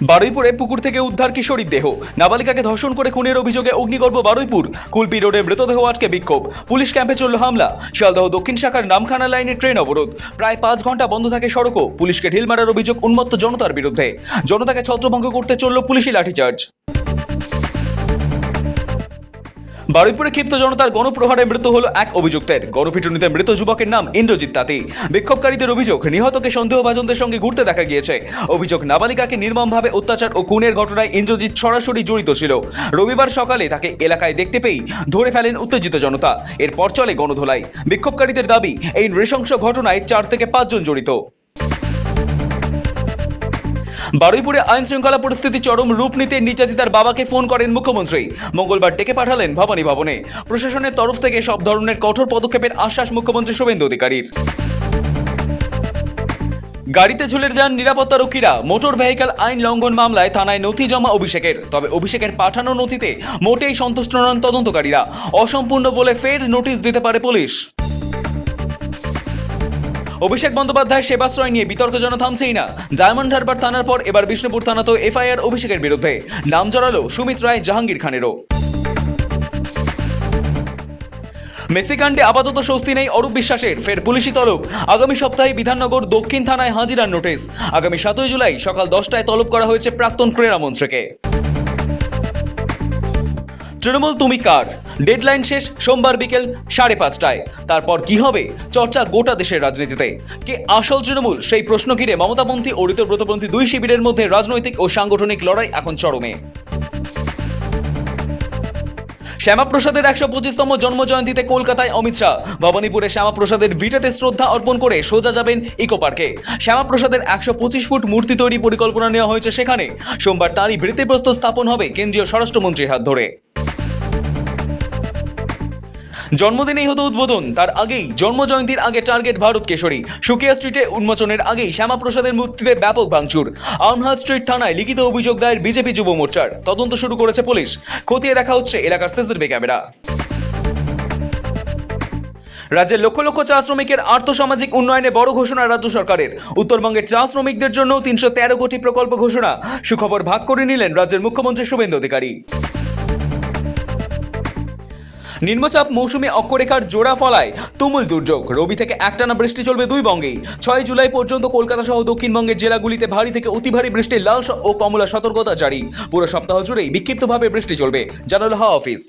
বারুইপুরে পুকুর থেকে উদ্ধার কিশোরীর দেহ। নাবালিকাকে ধর্ষণ করে খুনের অভিযোগে অগ্নিগর্ভ বারুইপুর। কুলপি রোডে মৃতদেহ আটকে বিক্ষোভ। পুলিশ ক্যাম্পে চলল হামলা। শিয়ালদহ দক্ষিণ শাখার নামখানা লাইনে ট্রেন অবরোধ। প্রায় 5 ঘন্টা বন্ধ থাকে সড়কও। পুলিশকে ঢিল মারার অভিযোগ উন্মত্ত জনতার বিরুদ্ধে। জনতাকে ছত্রভঙ্গ করতে চলল পুলিশি লাঠিচার্জ। বারুইপুরে ক্ষিপ্ত জনতার গণপ্রহারে মৃত্যু হলো এক অভিযুক্তের। গণপিটুনিতে মৃত যুবকের নাম ইন্দ্রজিৎ তাঁতি। বিক্ষোভকারীদের অভিযোগ, নিহতকে সন্দেহভাজনদের সঙ্গে ঘুরতে দেখা গিয়েছে। অভিযোগ, নাবালিকাকে নির্মমভাবে অত্যাচার ও খুনের ঘটনায় ইন্দ্রজিৎ সরাসরি জড়িত ছিল। রবিবার সকালে তাকে এলাকায় দেখতে পেয়েই ধরে ফেলেন উত্তেজিত জনতা। এরপর চলে গণধোলাই। বিক্ষোভকারীদের দাবি, এই নৃশংস ঘটনায় 4 থেকে 5 জন জড়িত। বারুইপুরে আইন শৃঙ্খলা পরিস্থিতি চরম রূপ নিতে নির্যাতিতার বাবাকে ফোন করেন মুখ্যমন্ত্রী। মঙ্গলবার ডেকে পাঠালেন ভবানী ভবনে। প্রশাসনের তরফ থেকে সব ধরনের কঠোর পদক্ষেপের আশ্বাস মুখ্যমন্ত্রী শুভেন্দু অধিকারীর। গাড়িতে ঝুলে যান নিরাপত্তারক্ষীরা। মোটর ভেহিকল আইন লঙ্ঘন মামলায় থানায় নথি জমা অভিষেকের। তবে অভিষেকের পাঠানো নথিতে মোটেই সন্তুষ্ট নন তদন্তকারীরা। অসম্পূর্ণ বলে ফের নোটিশ দিতে পারে পুলিশ। অভিষেক বন্দ্যোপাধ্যায়ের সেবাশ্রয় নিয়ে বিতর্ক যেন থামছেই না। ডায়মন্ড হারবার থানার পর এবার বিষ্ণুপুর থানাতেও এফআইআর অভিষেকের বিরুদ্ধে। নাম জড়ালো সুমিত রায়, জাহাঙ্গীর খানেরও। মেসি কাণ্ডে আপাতত স্বস্তি নেই অরূপ বিশ্বাসের। ফের পুলিশি তলব। আগামী সপ্তাহে বিধাননগর দক্ষিণ থানায় হাজিরার নোটিশ। আগামী 7 জুলাই সকাল 10টায় তলব করা হয়েছে প্রাক্তন ক্রীড়ামন্ত্রীকে। তৃণমূল তুমি কার? ডেডলাইন শেষ সোমবার বিকেল 5:30টায়। তারপর কি হবে? চর্চা গোটা দেশের রাজনীতিতে। কে আসল তৃণমূল, সেই প্রশ্ন ঘিরে মমতাপন্থী ও ঋতব্রতপন্থী দুই শিবিরের মধ্যে রাজনৈতিক ও সাংগঠনিক লড়াই এখন চরমে। শ্যামাপ্রসাদের 125তম জন্মজয়ন্তীতে কলকাতায় অমিত শাহ। ভবানীপুরে শ্যামাপ্রসাদের ভিটেতে শ্রদ্ধা অর্পণ করে সোজা যাবেন ইকো পার্কে। শ্যামাপ্রসাদের 125 ফুট মূর্তি তৈরি পরিকল্পনা নেওয়া হয়েছে সেখানে। সোমবার তারই ভিত্তিপ্রস্তর স্থাপন হবে কেন্দ্রীয় স্বরাষ্ট্রমন্ত্রীর হাত ধরে। জন্মদিনেই হতো উদ্বোধন, তার আগেই জন্মজয়ন্তীর আগে টার্গেট ভারত কেশরী। সুকিয়া স্ট্রিটে উন্মোচনের আগেই শ্যামাপ্রসাদের মূর্তিতে ব্যাপক ভাঙচুর। আউনহাট স্ট্রিট থানায় লিখিত অভিযোগ দায়ের বিজেপি যুব মোর্চার। তদন্ত শুরু করেছে পুলিশ। খতিয়ে দেখা হচ্ছে এলাকার সিসিটিভি ক্যামেরা। রাজ্যের লক্ষ লক্ষ চা শ্রমিকের আর্থসামাজিক উন্নয়নে বড় ঘোষণা রাজ্য সরকারের। উত্তরবঙ্গের চা শ্রমিকদের জন্য 313 কোটি প্রকল্প ঘোষণা। সুখবর ভাগ করে নিলেন রাজ্যের মুখ্যমন্ত্রী শুভেন্দু অধিকারী। নিম্নচাপ মৌসুমে অক্ষরেখার জোড়া ফলায় তুমুল দুর্যোগ। রবি থেকে একটানা বৃষ্টি চলবে 2 বঙ্গেই। 6 জুলাই পর্যন্ত কলকাতা সহ দক্ষিণবঙ্গের জেলাগুলিতে ভারী থেকে অতি ভারী বৃষ্টির লাল ও কমলা সতর্কতা জারি। পুরো সপ্তাহ জুড়েই বিক্ষিপ্তভাবে বৃষ্টি চলবে, জানালো হাওয়া অফিস।